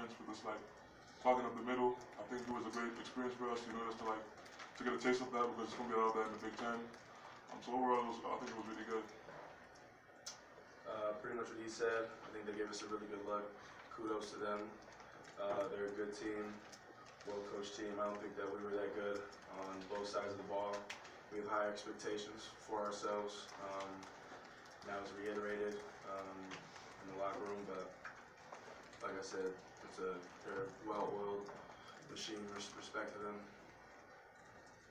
bench with us clogging up the middle. I think it was a great experience for us, just to get a taste of that because it's going to be a lot of that in the Big Ten. So overall, I think it was really good. Pretty much what he said. I think they gave us a really good look. Kudos to them. They're a good team, well-coached team. I don't think that we were that good on both sides of the ball. We have high expectations for ourselves. That was reiterated in the locker room, but like I said, they're a well-oiled machine. Respect to them.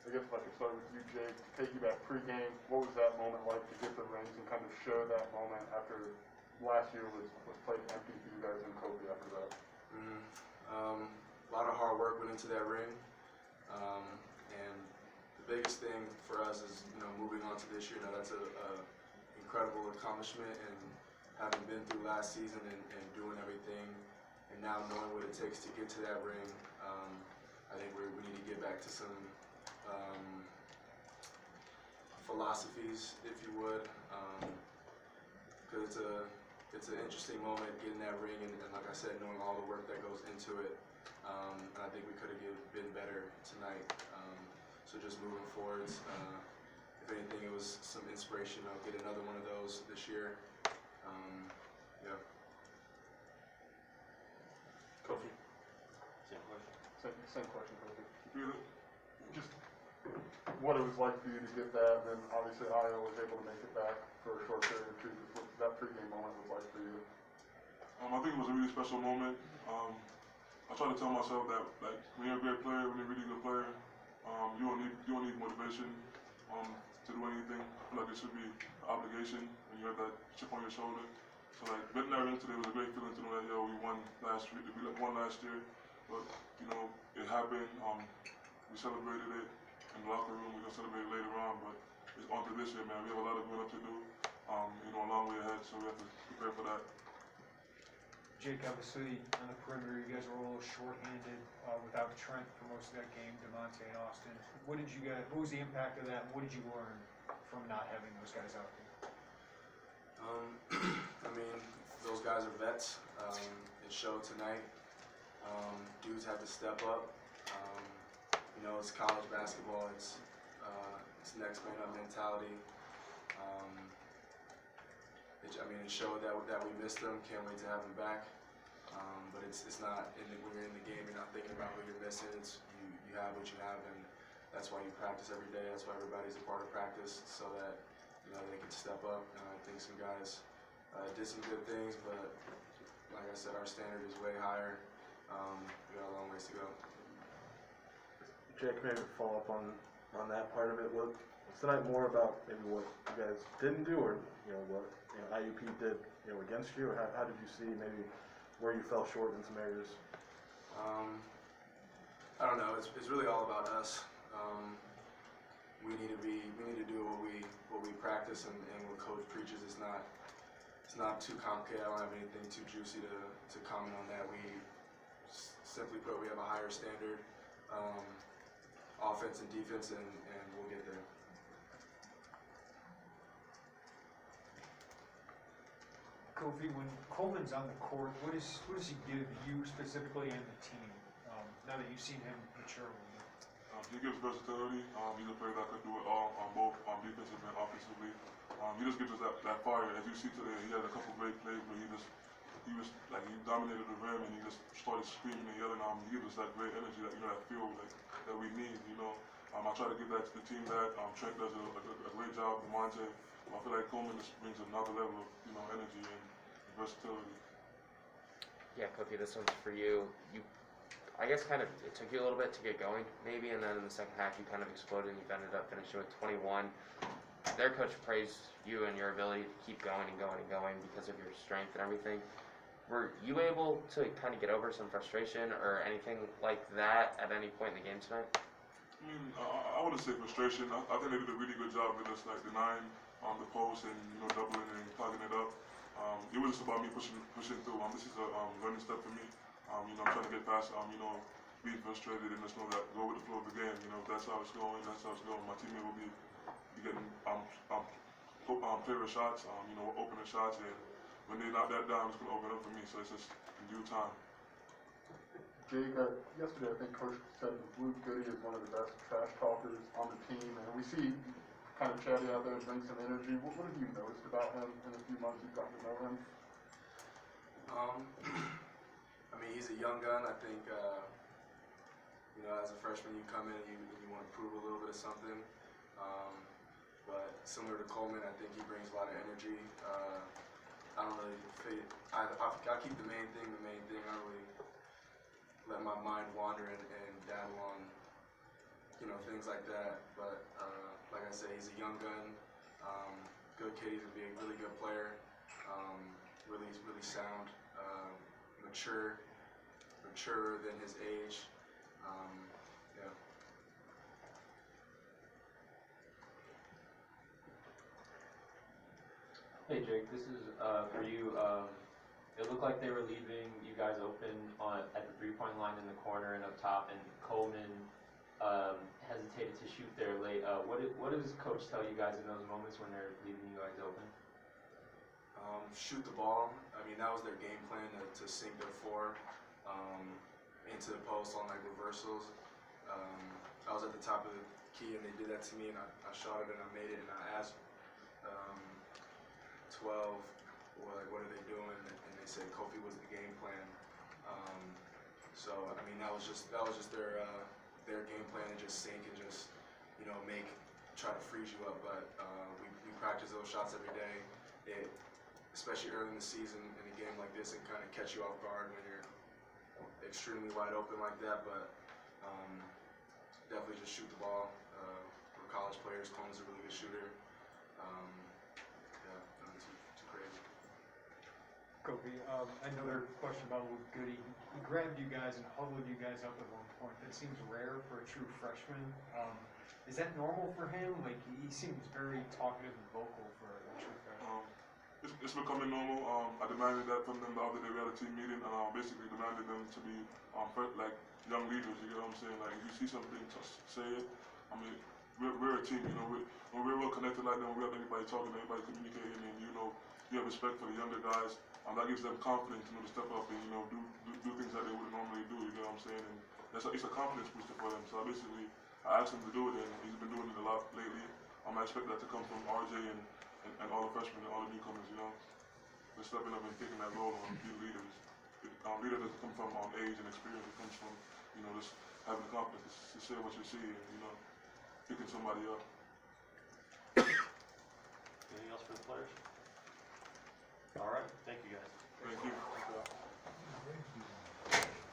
I guess if I could start with you, Jake, to take you back pregame, what was that moment like to get the rings and kind of show that moment after last year was played empty for you guys and Kofi after that? A lot of hard work went into that ring, and the biggest thing for us is moving on to this year. That's a incredible accomplishment, and having been through last season and doing everything, and now knowing what it takes to get to that ring, I think we need to get back to some philosophies, if you would, because it's an interesting moment getting that ring, and like I said, knowing all the work that goes into it, and I think we could have been better tonight. So just moving forwards, if anything, it was some inspiration. I'll get another one of those this year. Yeah. Kofi. Same question, Kofi. Just what it was like for you to get that, and then obviously Io was able to make it back for a short period too. Just what that pregame moment was like for you. I think it was a really special moment. I try to tell myself that when you're a great player, when you're a really good player, you don't need motivation to do anything. I feel like it should be an obligation when you have that chip on your shoulder. So getting that ring today was a great feeling to know that we won last year, but it happened. We celebrated it in the locker room. We're gonna celebrate it later on, but it's on to this year, man. We have a lot of growing up to do. A long way ahead, so we have to prepare for that. Jake, obviously on the perimeter, you guys were a little short-handed without Trent for most of that game, DeMonte and Austin. What was the impact of that, and what did you learn from not having those guys out there? I mean, those guys are vets. It showed tonight. Dudes have to step up. It's college basketball. It's next man up mentality. It showed that we missed them. Can't wait to have them back. But it's not when you're in the game, you're not thinking about what you're missing. It's you have what you have, and that's why you practice every day. That's why everybody's a part of practice, so that they can step up. And I think some guys did some good things, but like I said, our standard is way higher. We got a long ways to go. Jake, maybe follow up on that part of it. Was tonight more about maybe what you guys didn't do, or what IUP did against you, or how did you see maybe where you fell short in some areas? I don't know. It's really all about us. We need to do what we practice and what coach preaches. It's not too complicated. I don't have anything too juicy to comment on that. We simply put, we have a higher standard. Offense and defense, and we'll get there. Kofi, when Coleman's on the court, what does he give you specifically and the team? Now that you've seen him mature a little bit. He gives versatility. He's a player that could do it all on both defensive and offensively. He just gives us that fire. As you see today, he had a couple great plays where he dominated the rim and he just started screaming and yelling. He gives us that great energy, that feel that we need. I try to give that to the team. Trent does a great job. DeMonte. I feel like Coleman just brings another level of energy and versatility. Yeah, Kofi, this one's for you. I guess it took you a little bit to get going, maybe, and then in the second half you kind of exploded and you ended up finishing with 21. Their coach praised you and your ability to keep going and going and going because of your strength and everything. Were you able to kind of get over some frustration or anything like that at any point in the game tonight? I wouldn't say frustration. I think they did a really good job with us, denying the post and doubling and clogging it up. It was just about me pushing through. This is a learning step for me. I'm trying to get past being frustrated and just know that go with the flow of the game. If that's how it's going, that's how it's going. My teammate will be getting favorite shots, opening shots, and when they knock that down, it's going to open up for me. So it's just in due time. Jake, yesterday I think Coach said Luke Goody is one of the best trash talkers on the team, and we see kind of chatty out there and bring some energy. What have you noticed about him in the few months you've gotten to know him? I mean, he's a young gun. I think, as a freshman, you come in and you want to prove a little bit of something. But similar to Coleman, I think he brings a lot of energy. I don't really fit. I keep the main thing. I don't really let my mind wander and dabble on, things like that. But like I said, he's a young gun. Good kid. He's gonna be a really good player. Really sound. Maturer than his age. Yeah. Hey Jake, this is for you. It looked like they were leaving you guys open at the three-point line in the corner and up top, and Coleman hesitated to shoot there late. What does Coach tell you guys in those moments when they're leaving you guys open? Shoot the ball. I mean, that was their game plan to sink their four into the post on like reversals. I was at the top of the key and they did that to me, and I shot it and I made it, and I asked 12, what are they doing? And they said Kofi was the game plan. So I mean, that was just their game plan, to just sink and just try to freeze you up. But we practice those shots every day. Especially early in the season in a game like this, and kind of catch you off guard when you're extremely wide open like that. But definitely just shoot the ball. We're college players. Coleman's a really good shooter. Nothing too crazy. Kofi, another question about Luke Goody. He grabbed you guys and huddled you guys up at one point. That seems rare for a true freshman. Is that normal for him? Like, he seems very talkative and vocal for a true freshman. It's becoming normal. I demanded that from them the other day. We had a team meeting, and I basically demanded them to be like young leaders. You get what I'm saying? Like, if you see something, just say it. I mean, we're a team. When we're well connected like that, when we have everybody talking, everybody communicating, and you have respect for the younger guys. That gives them confidence, to step up and do things that they wouldn't normally do. You get what I'm saying? And it's a confidence booster for them. So I asked him to do it, and he's been doing it a lot lately. I expect that to come from RJ and all the freshmen and all the newcomers, they're stepping up and taking that role on being leaders. Leader doesn't come from age and experience. It comes from, just having the confidence to say what you see and, picking somebody up. Anything else for the players? All right, thank you guys. Thank you.